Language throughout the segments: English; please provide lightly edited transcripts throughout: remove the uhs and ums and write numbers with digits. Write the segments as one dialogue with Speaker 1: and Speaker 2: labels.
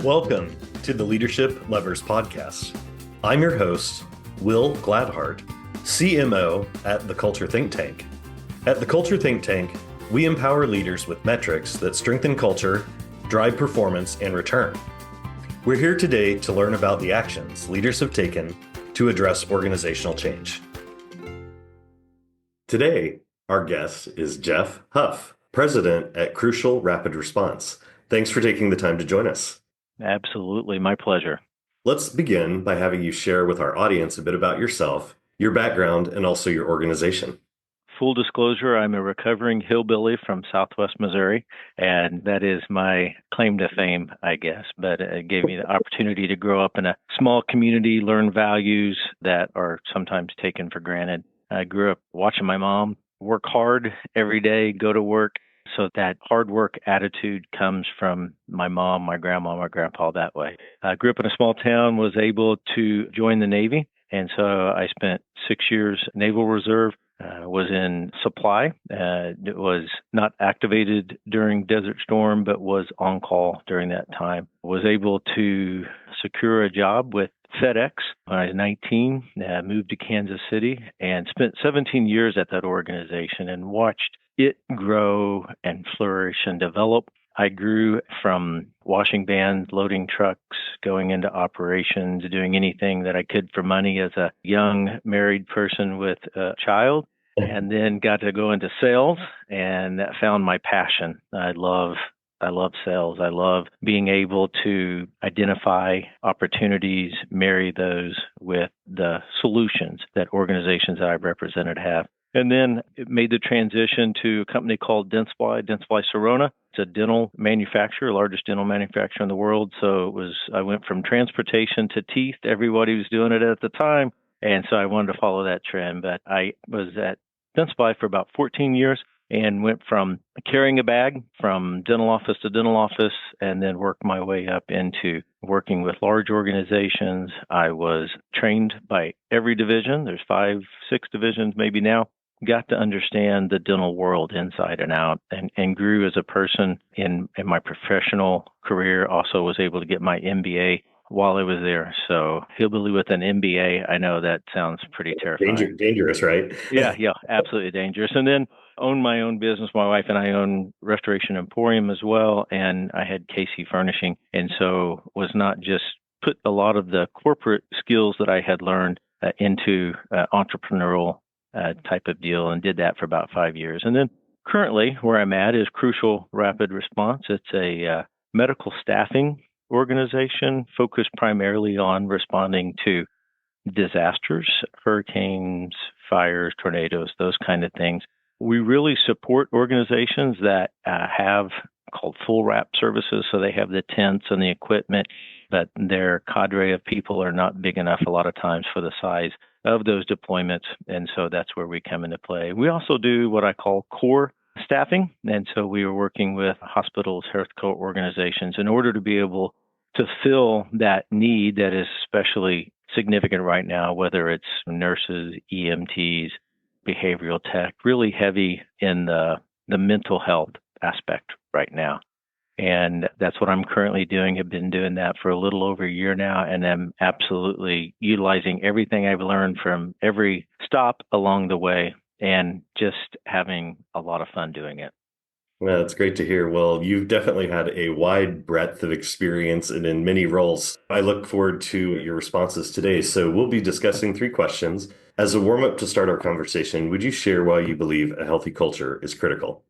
Speaker 1: Welcome to the Leadership Lovers Podcast. I'm your host, Will Gladhart, CMO at the Culture Think Tank. At the Culture Think Tank, we empower leaders with metrics that strengthen culture, drive performance, and return. We're here today to learn about the actions leaders have taken to address organizational change. Today, our guest is Jeff Huff, President at Crucial Rapid Response. Thanks for taking the time to join us.
Speaker 2: Absolutely. My pleasure.
Speaker 1: Let's begin by having you share with our audience a bit about yourself, your background, and also your organization.
Speaker 2: Full disclosure, I'm a recovering hillbilly from Southwest Missouri, and that is my claim to fame, I guess. But it gave me the opportunity to grow up in a small community, learn values that are sometimes taken for granted. I grew up watching my mom work hard every day, go to work. So that hard work attitude comes from my mom, my grandma, my grandpa that way. I grew up in a small town, was able to join the Navy. And so I spent 6 years Naval Reserve, was in supply. It was not activated during Desert Storm, but was on call during that time. Was able to secure a job with FedEx when I was 19, moved to Kansas City and spent 17 years at that organization and watched it grow and flourish and develop. I grew from washing vans, loading trucks, going into operations, doing anything that I could for money as a young married person with a child, and then got to go into sales and found my passion. I love sales. I love being able to identify opportunities, marry those with the solutions that organizations that I've represented have. And then it made the transition to a company called Dentsply Sirona. It's a dental manufacturer, largest dental manufacturer in the world. So I went from transportation to teeth. Everybody was doing it at the time. And so I wanted to follow that trend. But I was at Dentsply for about 14 years and went from carrying a bag from dental office to dental office and then worked my way up into working with large organizations. I was trained by every division. There's 5, 6 divisions maybe now. Got to understand the dental world inside and out and grew as a person in my professional career. Also was able to get my MBA while I was there. So hillbilly with an MBA, I know that sounds pretty terrifying.
Speaker 1: Dangerous, right?
Speaker 2: Yeah, absolutely dangerous. And then owned my own business. My wife and I own Restoration Emporium as well. And I had KC Furnishing. And so was not just put a lot of the corporate skills that I had learned into entrepreneurial type of deal and did that for about 5 years. And then currently where I'm at is Crucial Rapid Response. It's a medical staffing organization focused primarily on responding to disasters, hurricanes, fires, tornadoes, those kind of things. We really support organizations that have called full wrap services. So they have the tents and the equipment, but their cadre of people are not big enough a lot of times for the size of those deployments. And so that's where we come into play. We also do what I call core staffing. And so we are working with hospitals, healthcare organizations in order to be able to fill that need that is especially significant right now, whether it's nurses, EMTs, behavioral tech, really heavy in the mental health aspect right now. And that's what I'm currently doing. I've been doing that for a little over a year now, and I'm absolutely utilizing everything I've learned from every stop along the way and just having a lot of fun doing it.
Speaker 1: Well, that's great to hear. Well, you've definitely had a wide breadth of experience and in many roles. I look forward to your responses today. So we'll be discussing 3 questions. As a warm-up to start our conversation, would you share why you believe a healthy culture is critical?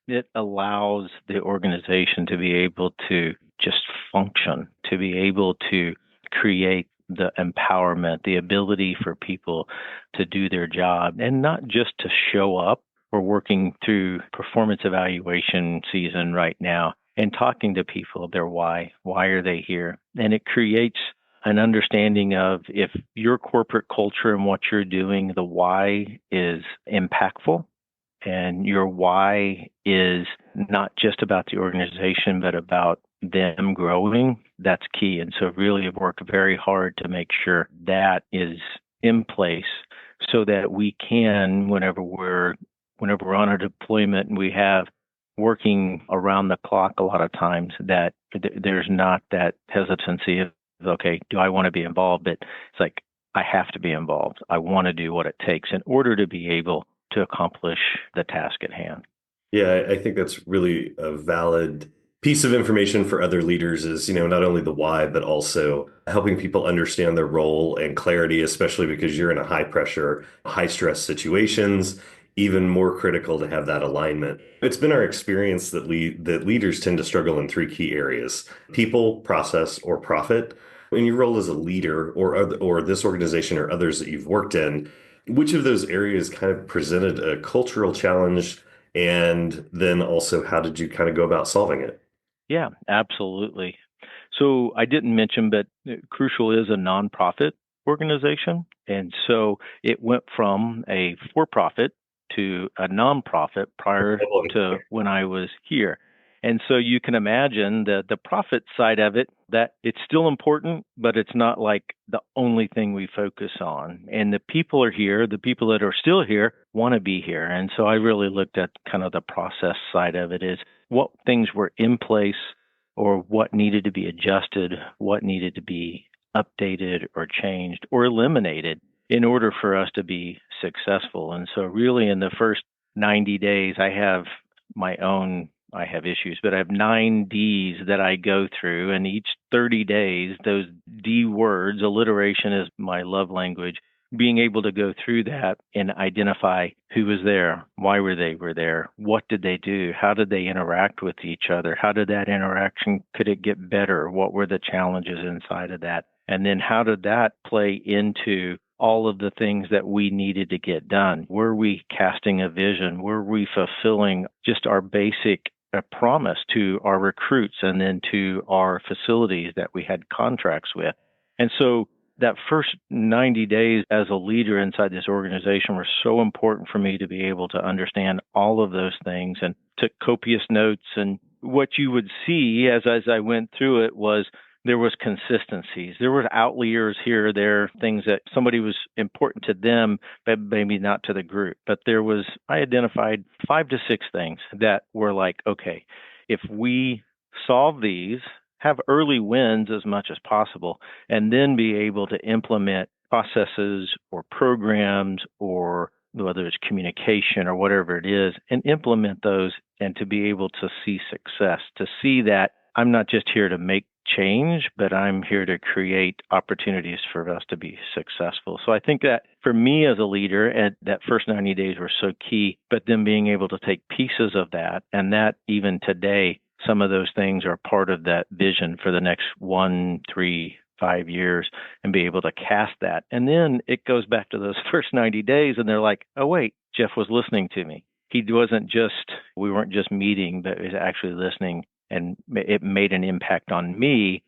Speaker 2: It allows the organization to be able to just function, to be able to create the empowerment, the ability for people to do their job and not just to show up. We're working through performance evaluation season right now and talking to people, their why. Why are they here? And it creates an understanding of if your corporate culture and what you're doing, the why is impactful and your why is not just about the organization, but about them growing, that's key. And so really have worked very hard to make sure that is in place so that we can, whenever we're on a deployment and working around the clock a lot of times that there's not that hesitancy of, okay, do I want to be involved? But it's like, I have to be involved. I want to do what it takes in order to be able to accomplish the task at hand.
Speaker 1: Yeah, I think that's really a valid piece of information for other leaders is, not only the why, but also helping people understand their role and clarity, especially because you're in a high pressure, high stress situations, even more critical to have that alignment. It's been our experience that leaders tend to struggle in three key areas: people, process, or profit. In your role as a leader or this organization or others that you've worked in, which of those areas kind of presented a cultural challenge? And then also, how did you kind of go about solving it?
Speaker 2: Yeah, absolutely. So I didn't mention, but Crucial is a nonprofit organization. And so it went from a for profit to a nonprofit prior to when I was here. And so you can imagine that the profit side of it, that it's still important, but it's not like the only thing we focus on. And the people are here, the people that are still here want to be here. And so I really looked at kind of the process side of it is what things were in place or what needed to be adjusted, what needed to be updated or changed or eliminated in order for us to be successful. And so really in the first 90 days, I have issues, but I have 9 Ds that I go through, and each 30 days, those D words, alliteration is my love language, being able to go through that and identify who was there, why were there, what did they do, how did they interact with each other, how did that interaction, could it get better, what were the challenges inside of that, and then how did that play into all of the things that we needed to get done. Were we casting a vision? Were we fulfilling just our basic promise to our recruits and then to our facilities that we had contracts with? And so that first 90 days as a leader inside this organization were so important for me to be able to understand all of those things and took copious notes. And what you would see as I went through it was there was consistencies. There were outliers here or there, things that somebody was important to them, but maybe not to the group. But I identified 5 to 6 things that were like, okay, if we solve these, have early wins as much as possible, and then be able to implement processes or programs or whether it's communication or whatever it is, and implement those and to be able to see success, to see that I'm not just here to make change, but I'm here to create opportunities for us to be successful. So I think that for me as a leader, and that first 90 days were so key, but then being able to take pieces of that, and that even today, some of those things are part of that vision for the next 1, 3, 5 years and be able to cast that. And then it goes back to those first 90 days and they're like, oh, wait, Jeff was listening to me. We weren't just meeting, but he was actually listening, and it made an impact on me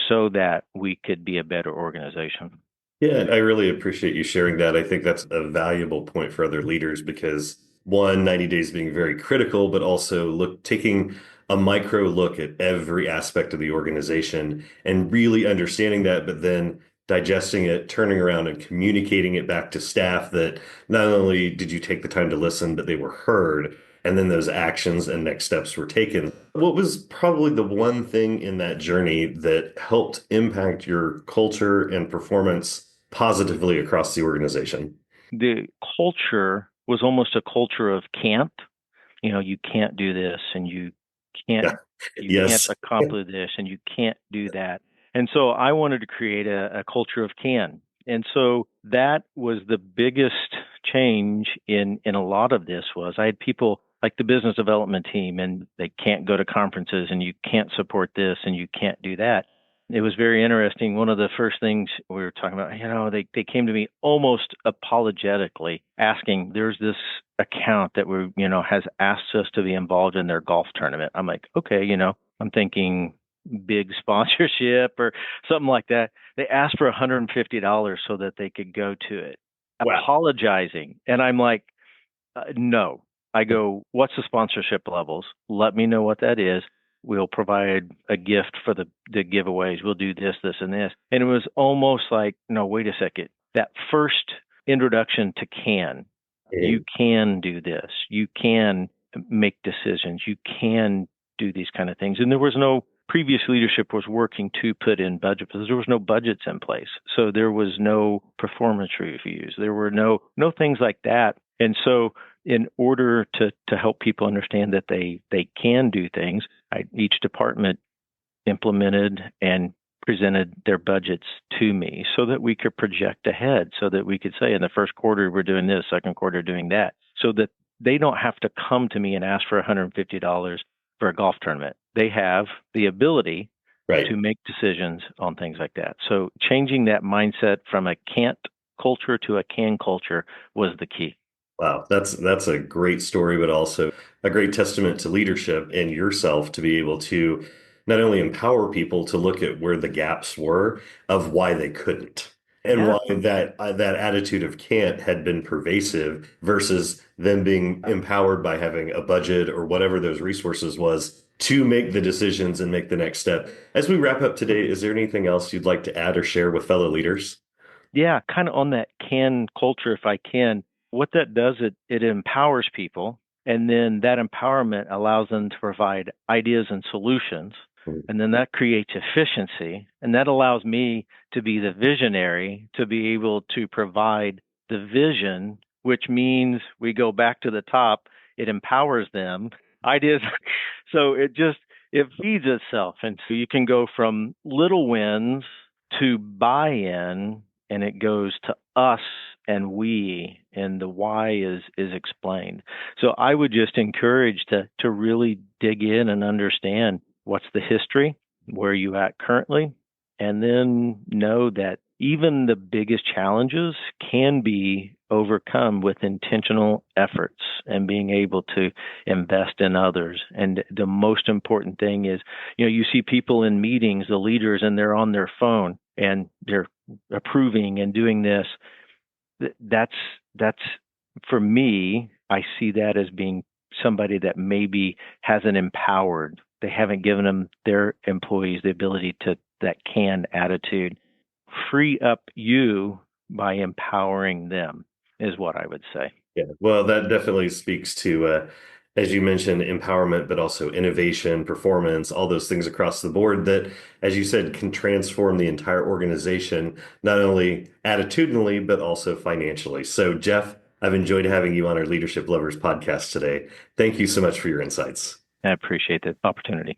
Speaker 2: so that we could be a better organization.
Speaker 1: Yeah, I really appreciate you sharing that. I think that's a valuable point for other leaders because one, 90 days being very critical, but also taking a micro look at every aspect of the organization and really understanding that, but then digesting it, turning around and communicating it back to staff that not only did you take the time to listen, but they were heard. And then those actions and next steps were taken. What was probably the one thing in that journey that helped impact your culture and performance positively across the organization?
Speaker 2: The culture was almost a culture of can't. You can't do this, and can't
Speaker 1: Yeah.
Speaker 2: you can't
Speaker 1: Yes.
Speaker 2: accomplish this, and you can't do that. And so I wanted to create a culture of can. And so that was the biggest change in a lot of this. Was I had people like the business development team, and they can't go to conferences, and you can't support this, and you can't do that. It was very interesting. One of the first things we were talking about, they came to me almost apologetically asking, there's this account that has asked us to be involved in their golf tournament. I'm like, okay, I'm thinking big sponsorship or something like that. They asked for $150 so that they could go to it,
Speaker 1: Wow.
Speaker 2: apologizing. And I'm like, no. I go, what's the sponsorship levels? Let me know what that is. We'll provide a gift for the giveaways. We'll do this, this, and this. And it was almost like, no, wait a second. That first introduction to you can do this. You can make decisions. You can do these kind of things. And there was no previous leadership was working to put in budget because there was no budgets in place. So there was no performance reviews. There were no things like that. And so in order to help people understand that they can do things, each department implemented and presented their budgets to me so that we could project ahead, so that we could say in the first quarter, we're doing this, second quarter, doing that, so that they don't have to come to me and ask for $150 for a golf tournament. They have the ability to make decisions on things like that. So changing that mindset from a can't culture to a can culture was the key.
Speaker 1: Wow, that's a great story, but also a great testament to leadership and yourself to be able to not only empower people to look at where the gaps were of why they couldn't and why that attitude of can't had been pervasive versus them being empowered by having a budget or whatever those resources was to make the decisions and make the next step. As we wrap up today, is there anything else you'd like to add or share with fellow leaders?
Speaker 2: Yeah, kind of on that can culture, if I can. What that does, it empowers people, and then that empowerment allows them to provide ideas and solutions, and then that creates efficiency, and that allows me to be the visionary, to be able to provide the vision, which means we go back to the top, it empowers them, ideas, so it feeds itself, and so you can go from little wins to buy-in, and it goes to us and we, and the why is explained. So I would just encourage to really dig in and understand what's the history, where are you at currently, and then know that even the biggest challenges can be overcome with intentional efforts and being able to invest in others. And the most important thing is, you see people in meetings, the leaders, and they're on their phone and they're approving and doing this. That's for me, I see that as being somebody that maybe hasn't empowered. They haven't given them their employees the ability to that can attitude. Free up you by empowering them is what I would say.
Speaker 1: Yeah, well, that definitely speaks to, as you mentioned, empowerment, but also innovation, performance, all those things across the board that, as you said, can transform the entire organization, not only attitudinally, but also financially. So, Jeff, I've enjoyed having you on our Leadership Lovers podcast today. Thank you so much for your insights.
Speaker 2: I appreciate the opportunity.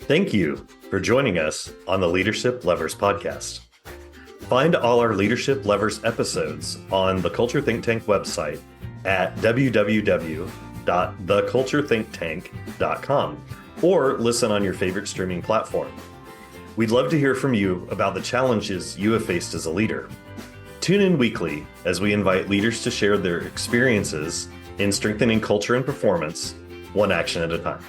Speaker 1: Thank you for joining us on the Leadership Lovers podcast. Find all our Leadership Lovers episodes on the Culture Think Tank website at www.theculturethinktank.com or listen on your favorite streaming platform. We'd love to hear from you about the challenges you have faced as a leader. Tune in weekly as we invite leaders to share their experiences in strengthening culture and performance, one action at a time.